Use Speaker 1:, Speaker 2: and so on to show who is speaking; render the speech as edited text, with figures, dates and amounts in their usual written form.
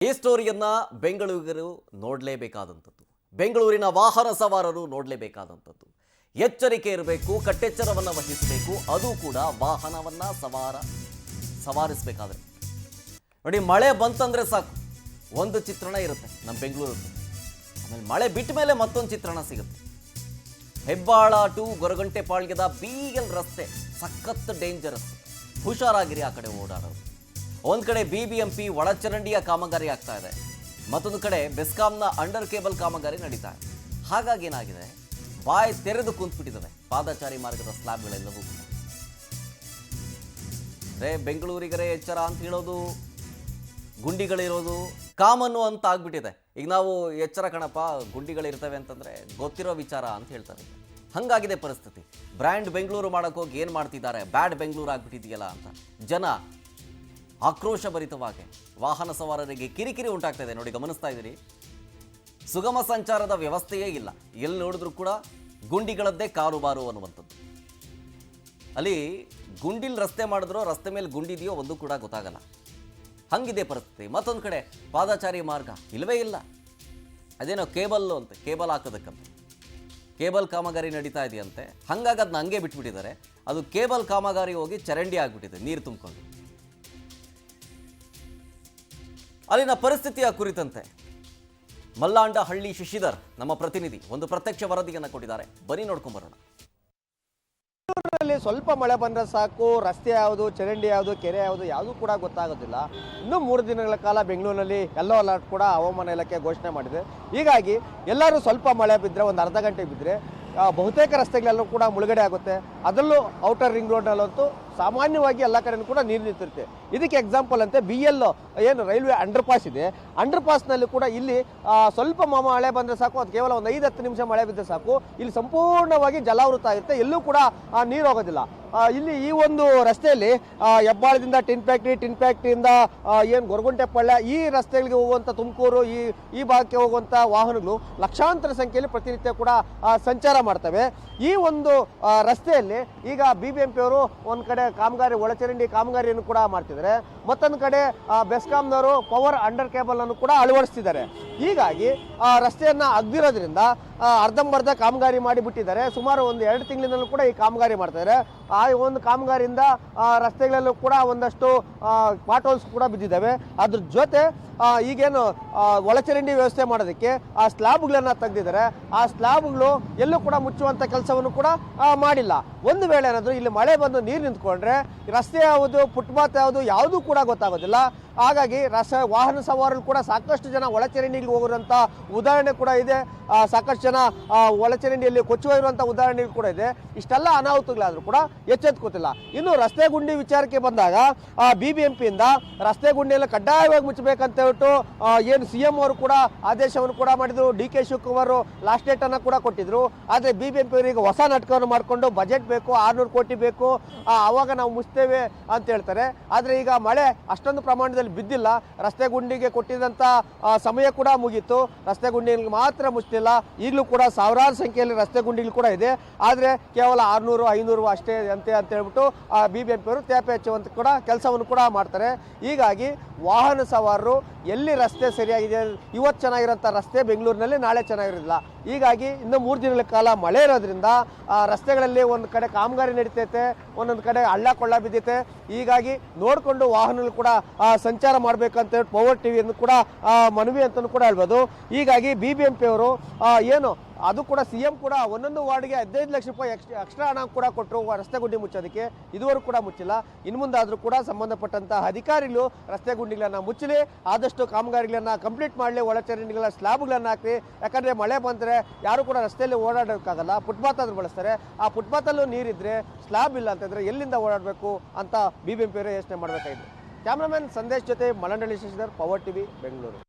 Speaker 1: ಈ ಸ್ಟೋರಿಯನ್ನ ಬೆಂಗಳೂರಿಗರು ನೋಡಲೇಬೇಕಾದಂಥದ್ದು, ಬೆಂಗಳೂರಿನ ವಾಹನ ಸವಾರರು ನೋಡಲೇಬೇಕಾದಂಥದ್ದು. ಎಚ್ಚರಿಕೆ ಇರಬೇಕು, ಕಟ್ಟೆಚ್ಚರವನ್ನು ವಹಿಸಬೇಕು, ಅದು ಕೂಡ ವಾಹನವನ್ನ ಸವಾರಿಸಬೇಕಾದ್ರೆ. ನೋಡಿ, ಮಳೆ ಬಂತಂದ್ರೆ ಸಾಕು ಒಂದು ಚಿತ್ರಣ ಇರುತ್ತೆ ನಮ್ಮ ಬೆಂಗಳೂರಲ್ಲಿ. ಆಮೇಲೆ ಮಳೆ ಬಿಟ್ಟ ಮೇಲೆ ಮತ್ತೊಂದು ಚಿತ್ರಣ ಸಿಗುತ್ತೆ. ಹೆಬ್ಬಾಳ ಟು ಗೊರಗುಂಟೆಪಾಳ್ಯದ BL ರಸ್ತೆ ಸಖತ್ ಡೇಂಜರಸ್. ಹುಷಾರಾಗಿರಿ ಆ ಕಡೆ ಓಡಾಡೋದು. ಒಂದು ಕಡೆ BBMP ಒಳಚರಂಡಿಯ ಕಾಮಗಾರಿ ಆಗ್ತಾ ಇದೆ, ಮತ್ತೊಂದು ಕಡೆ ಬೆಸ್ಕಾಂನ ಅಂಡರ್ ಕೇಬಲ್ ಕಾಮಗಾರಿ ನಡೀತಾ ಇದೆ. ಹಾಗಾಗಿ ಏನಾಗಿದೆ, ಬಾಯಿ ತೆರೆದು ಕುಂತ್ಬಿಟ್ಟಿದ್ದಾವೆ ಪಾದಚಾರಿ ಮಾರ್ಗದ ಸ್ಲ್ಯಾಬ್ಗಳೆಲ್ಲವೂ. ಬೆಂಗಳೂರಿಗರೇ ಎಚ್ಚರ ಅಂತ ಹೇಳೋದು, ಗುಂಡಿಗಳಿರೋದು ಕಾಮನ್ನು ಅಂತ ಆಗ್ಬಿಟ್ಟಿದೆ. ಈಗ ನಾವು ಎಚ್ಚರ ಕಣಪ್ಪ, ಗುಂಡಿಗಳಿರ್ತವೆ ಅಂತಂದ್ರೆ ಗೊತ್ತಿರೋ ವಿಚಾರ ಅಂತ ಹೇಳ್ತಾರೆ. ಹಂಗಾಗಿದೆ ಪರಿಸ್ಥಿತಿ. ಬ್ರ್ಯಾಂಡ್ ಬೆಂಗಳೂರು ಮಾಡೋಕೆ ಹೋಗಿ ಏನು ಮಾಡ್ತಿದ್ದಾರೆ, ಬ್ಯಾಡ್ ಬೆಂಗಳೂರು ಆಗ್ಬಿಟ್ಟಿದೆಯಲ್ಲ ಅಂತ ಜನ ಆಕ್ರೋಶಭರಿತವಾಗಿ ವಾಹನ ಸವಾರರಿಗೆ ಕಿರಿಕಿರಿ ಉಂಟಾಗ್ತಾ ಇದೆ. ನೋಡಿ, ಗಮನಿಸ್ತಾ ಇದ್ದೀರಿ, ಸುಗಮ ಸಂಚಾರದ ವ್ಯವಸ್ಥೆಯೇ ಇಲ್ಲ. ಎಲ್ಲಿ ನೋಡಿದ್ರು ಕೂಡ ಗುಂಡಿಗಳದ್ದೇ ಕಾರುಬಾರು ಅನ್ನುವಂಥದ್ದು. ಅಲ್ಲಿ ಗುಂಡಿಲ್ ರಸ್ತೆ ಮಾಡಿದ್ರೋ ರಸ್ತೆ ಮೇಲೆ ಗುಂಡಿದೆಯೋ ಒಂದು ಕೂಡ ಗೊತ್ತಾಗಲ್ಲ. ಹಂಗಿದೆ ಪರಿಸ್ಥಿತಿ. ಮತ್ತೊಂದು ಕಡೆ ಪಾದಚಾರಿ ಮಾರ್ಗ ಇಲ್ಲವೇ ಇಲ್ಲ. ಅದೇನೋ ಕೇಬಲ್ಲು ಅಂತ, ಕೇಬಲ್ ಹಾಕೋದಕ್ಕಂತ ಕೇಬಲ್ ಕಾಮಗಾರಿ ನಡೀತಾ ಇದೆಯಂತೆ. ಹಂಗಾಗಿ ಅದನ್ನ ಹಂಗೆ ಬಿಟ್ಬಿಟ್ಟಿದ್ದಾರೆ. ಅದು ಕೇಬಲ್ ಕಾಮಗಾರಿ ಹೋಗಿ ಚರಂಡಿ ಆಗಿಬಿಟ್ಟಿದೆ, ನೀರು ತುಂಬಿಕೊಂಡು. ಅಲ್ಲಿನ ಪರಿಸ್ಥಿತಿಯ ಕುರಿತಂತೆ ಮಲ್ಲಾಂಡಹಳ್ಳಿ ಶಶಿಧರ್ ನಮ್ಮ ಪ್ರತಿನಿಧಿ ಒಂದು ಪ್ರತ್ಯಕ್ಷ ವರದಿಯನ್ನು ಕೊಟ್ಟಿದ್ದಾರೆ. ಬನ್ನಿ ನೋಡ್ಕೊಂಬರೋಣ.
Speaker 2: ಸ್ವಲ್ಪ ಮಳೆ ಬಂದರೆ ಸಾಕು, ರಸ್ತೆ ಯಾವುದು, ಚರಂಡಿ ಯಾವುದು, ಕೆರೆ ಯಾವುದು, ಯಾವುದು ಕೂಡ ಗೊತ್ತಾಗೋದಿಲ್ಲ. ಇನ್ನೂ 3 ದಿನಗಳ ಕಾಲ ಬೆಂಗಳೂರಿನಲ್ಲಿ ಯೆಲ್ಲೋ ಅಲರ್ಟ್ ಕೂಡ ಹವಾಮಾನ ಇಲಾಖೆ ಘೋಷಣೆ ಮಾಡಿದೆ. ಹೀಗಾಗಿ ಎಲ್ಲರೂ ಸ್ವಲ್ಪ ಮಳೆ ಬಿದ್ದರೆ, ಒಂದು ಅರ್ಧ ಗಂಟೆ ಬಿದ್ದರೆ ಬಹುತೇಕ ರಸ್ತೆಗಳೆಲ್ಲೂ ಕೂಡ ಮುಳುಗಡೆ ಆಗುತ್ತೆ. ಅದರಲ್ಲೂ ಔಟರ್ ರಿಂಗ್ ರೋಡ್ನಲ್ಲಂತೂ ಸಾಮಾನ್ಯವಾಗಿ ಎಲ್ಲ ಕಡೆಯೂ ಕೂಡ ನೀರು ನಿಂತಿರುತ್ತೆ. ಇದಕ್ಕೆ ಎಕ್ಸಾಂಪಲ್ ಅಂತೆ BL ಏನು ರೈಲ್ವೆ ಅಂಡರ್ ಪಾಸ್ ಇದೆ, ಅಂಡರ್ ಪಾಸ್ನಲ್ಲಿ ಕೂಡ ಇಲ್ಲಿ ಸ್ವಲ್ಪ ಮಳೆ ಬಂದರೆ ಸಾಕು, ಅದು ಕೇವಲ ಒಂದು 5-10 ನಿಮಿಷ ಮಳೆ ಬಿದ್ದರೆ ಸಾಕು, ಇಲ್ಲಿ ಸಂಪೂರ್ಣವಾಗಿ ಜಲಾವೃತ ಆಗುತ್ತೆ, ಎಲ್ಲೂ ಕೂಡ ನೀರು ಹೋಗೋದಿಲ್ಲ. ಇಲ್ಲಿ ಈ ಒಂದು ರಸ್ತೆಯಲ್ಲಿ ಹೆಬ್ಬಾಳದಿಂದ ಟಿನ್ ಫ್ಯಾಕ್ಟ್ರಿಯಿಂದ ಏನು ಗೊರಗುಂಟೆಪಾಳ್ಯ ಈ ರಸ್ತೆಗಳಿಗೆ ಹೋಗುವಂಥ ತುಮಕೂರು ಈ ಭಾಗಕ್ಕೆ ಹೋಗುವಂಥ ವಾಹನಗಳು ಲಕ್ಷಾಂತರ ಸಂಖ್ಯೆಯಲ್ಲಿ ಪ್ರತಿನಿತ್ಯ ಕೂಡ ಸಂಚಾರ ಮಾಡ್ತವೆ. ಈ ಒಂದು ರಸ್ತೆಯಲ್ಲಿ ಈಗ BBMP ಅವರು ಒಂದು ಕಡೆ ಕಾಮಗಾರಿ, ಒಳಚರಂಡಿ ಕಾಮಗಾರಿಯನ್ನು ಕೂಡ ಮಾಡ್ತಿದ್ದಾರೆ, ಮತ್ತೊಂದು ಕಡೆ ಬೆಸ್ಕಾಂನವರು ಪವರ್ ಅಂಡರ್ ಕೇಬಲ್ ಅನ್ನು ಕೂಡ ಅಳವಡಿಸ್ತಿದ್ದಾರೆ. ಹೀಗಾಗಿ ರಸ್ತೆಯನ್ನು ಅಗ್ದಿರೋದ್ರಿಂದ ಅರ್ಧಂಬರ್ಧ ಕಾಮಗಾರಿ ಮಾಡಿಬಿಟ್ಟಿದ್ದಾರೆ. ಸುಮಾರು ಒಂದು 2 ತಿಂಗಳಿಂದಲೂ ಕೂಡ ಈ ಕಾಮಗಾರಿ ಮಾಡ್ತಾರೆ. ಆ ಒಂದು ಕಾಮಗಾರಿಯಿಂದ ರಸ್ತೆಗಳಲ್ಲೂ ಕೂಡ ಒಂದಷ್ಟು ಪಾಟ್ ಹೋಲ್ಸ್ ಕೂಡ ಬಿದ್ದಿದ್ದಾವೆ. ಅದ್ರ ಜೊತೆ ಈಗೇನು ಒಳಚರಂಡಿ ವ್ಯವಸ್ಥೆ ಮಾಡೋದಕ್ಕೆ ಆ ಸ್ಲ್ಯಾಬ್ಗಳನ್ನು ತೆಗೆದಿದ್ದಾರೆ. ಆ ಸ್ಲ್ಯಾಬ್ಗಳು ಎಲ್ಲೂ ಕೂಡ ಮುಚ್ಚುವಂಥ ಕೆಲಸವನ್ನು ಕೂಡ ಮಾಡಿಲ್ಲ. ಒಂದು ವೇಳೆ ಏನಾದರೂ ಇಲ್ಲಿ ಮಳೆ ಬಂದು ನೀರು ನಿಂತ್ಕೊಂಡ್ರೆ ರಸ್ತೆ ಯಾವುದು, ಫುಟ್ಪಾತ್ ಯಾವುದು, ಯಾವುದೂ ಕೂಡ ಗೊತ್ತಾಗೋದಿಲ್ಲ. ಹಾಗಾಗಿ ವಾಹನ ಸವಾರರು ಕೂಡ ಸಾಕಷ್ಟು ಜನ ಒಳಚರಂಡಿಗೆ ಹೋಗಿರುವಂಥ ಉದಾಹರಣೆ ಕೂಡ ಇದೆ. ಸಾಕಷ್ಟು ಜನ ಒಳಚರಂಡಿಯಲ್ಲಿ ಕೊಚ್ಚುವ ಇರುವಂಥ ಉದಾಹರಣೆ ಕೂಡ ಇದೆ. ಇಷ್ಟೆಲ್ಲ ಅನಾಹುತಗಳಾದರೂ ಕೂಡ ಎಚ್ಚೆತ್ಕೋತಿಲ್ಲ. ಇನ್ನು ರಸ್ತೆ ಗುಂಡಿ ವಿಚಾರಕ್ಕೆ ಬಂದಾಗ BBMPಯಿಂದ ರಸ್ತೆ ಗುಂಡಿಯಲ್ಲಿ ಕಡ್ಡಾಯವಾಗಿ ಮುಚ್ಚಬೇಕಂತ ಹೇಳ್ಬಿಟ್ಟು ಏನು CM ಅವರು ಕೂಡ ಆದೇಶವನ್ನು ಕೂಡ ಮಾಡಿದ್ರು. DK ಶಿವಕುಮಾರ್ ಲಾಸ್ಟ್ ಡೇಟ್ ಅನ್ನು ಕೂಡ ಕೊಟ್ಟಿದ್ರು. ಆದರೆ BBMP ಅವರಿಗೆ ಹೊಸ ನಾಟಕವನ್ನು ಮಾಡಿಕೊಂಡು ಬಜೆಟ್ ಬೇಕು, 600 ಕೋಟಿ ಬೇಕು, ಆವಾಗ ನಾವು ಮುಚ್ತೇವೆ ಅಂತ ಹೇಳ್ತಾರೆ. ಆದರೆ ಈಗ ಮಳೆ ಅಷ್ಟೊಂದು ಪ್ರಮಾಣದಲ್ಲಿ ಬಿದ್ದಿಲ್ಲ. ರಸ್ತೆ ಗುಂಡಿಗೆ ಕೊಟ್ಟಿದ್ದಂಥ ಸಮಯ ಕೂಡ ಮುಗೀತು. ರಸ್ತೆ ಗುಂಡಿಗೆ ಮಾತ್ರ ಮುಚ್ತಿಲ್ಲ. ಈಗಲೂ ಕೂಡ ಸಾವಿರಾರು ಸಂಖ್ಯೆಯಲ್ಲಿ ರಸ್ತೆ ಗುಂಡಿಗಳು ಕೂಡ ಇದೆ. ಆದರೆ ಕೇವಲ 600-500 ಅಷ್ಟೇ ಅಂತ ಹೇಳ್ಬಿಟ್ಟು BBMP ಅವರು ತೇಪೆ ಹಚ್ಚುವಂತ ಕೂಡ ಕೆಲಸವನ್ನು ಕೂಡ ಮಾಡ್ತಾರೆ. ಹೀಗಾಗಿ ವಾಹನ ಸವಾರರು ಎಲ್ಲಿ ರಸ್ತೆ ಸರಿಯಾಗಿದೆ, ಇವತ್ತು ಚೆನ್ನಾಗಿರೋಂಥ ರಸ್ತೆ ಬೆಂಗಳೂರಿನಲ್ಲಿ ನಾಳೆ ಚೆನ್ನಾಗಿರೋದಿಲ್ಲ. ಹೀಗಾಗಿ ಇನ್ನು 3 ದಿನಗಳ ಕಾಲ ಮಳೆ ಇರೋದ್ರಿಂದ ರಸ್ತೆಗಳಲ್ಲಿ ಒಂದು ಕಡೆ ಕಾಮಗಾರಿ ನಡೀತೈತೆ, ಒಂದೊಂದು ಕಡೆ ಹಳ್ಳ ಕೊಳ್ಳ ಬಿದ್ದೈತೆ. ಹೀಗಾಗಿ ನೋಡಿಕೊಂಡು ವಾಹನಗಳು ಕೂಡ ಸಂಚಾರ ಮಾಡಬೇಕಂತ ಹೇಳಿ ಪವರ್ ಟಿವಿಯನ್ನು ಕೂಡ ಮನವಿ ಅಂತಲೂ ಕೂಡ ಹೇಳ್ಬೋದು. ಹೀಗಾಗಿ BBMP ಅವರು ಏನು ಅದು ಕೂಡ CM ಕೂಡ ಒಂದೊಂದು ವಾರ್ಡ್ಗೆ 15 ಲಕ್ಷ ರೂಪಾಯಿ ಎಕ್ಸ್ಟ್ರಾ ಹಣ ಕೂಡ ಕೊಟ್ಟರು ರಸ್ತೆ ಗುಂಡಿ ಮುಚ್ಚೋದಕ್ಕೆ. ಇದುವರೆಗೂ ಕೂಡ ಮುಚ್ಚಿಲ್ಲ. ಇನ್ನು ಮುಂದಾದರೂ ಕೂಡ ಸಂಬಂಧಪಟ್ಟಂಥ ಅಧಿಕಾರಿಗಳು ರಸ್ತೆ ಗುಂಡಿಗಳನ್ನು ಮುಚ್ಚಲಿ, ಆದಷ್ಟು ಕಾಮಗಾರಿಗಳನ್ನು ಕಂಪ್ಲೀಟ್ ಮಾಡಲಿ, ಒಳಚರಂಡಿಗಳ ಸ್ಲ್ಯಾಬ್ಗಳನ್ನು ಹಾಕಿ. ಯಾಕಂದರೆ ಮಳೆ ಬಂದರೆ ಯಾರು ಕೂಡ ರಸ್ತೆಯಲ್ಲಿ ಓಡಾಡೋಕ್ಕಾಗಲ್ಲ, ಫುಟ್ಪಾತ್ ಆದರೂ ಬಳಸ್ತಾರೆ. ಆ ಫುಟ್ಪಾತಲ್ಲೂ ನೀರಿದ್ರೆ, ಸ್ಲ್ಯಾಬ್ ಇಲ್ಲ ಅಂತಂದರೆ ಎಲ್ಲಿಂದ ಓಡಾಡಬೇಕು ಅಂತ BBMP ಅವರೇ ಯೋಚನೆ ಮಾಡಬೇಕಾಗಿದೆ. ಕ್ಯಾಮ್ರಾಮನ್ ಸಂದೇಶ್ ಜೊತೆ ಮಲ್ಲಂಡಳ್ಳಿ ಶಶಿಧರ್, ಪವರ್ ಟಿವಿ, ಬೆಂಗಳೂರು.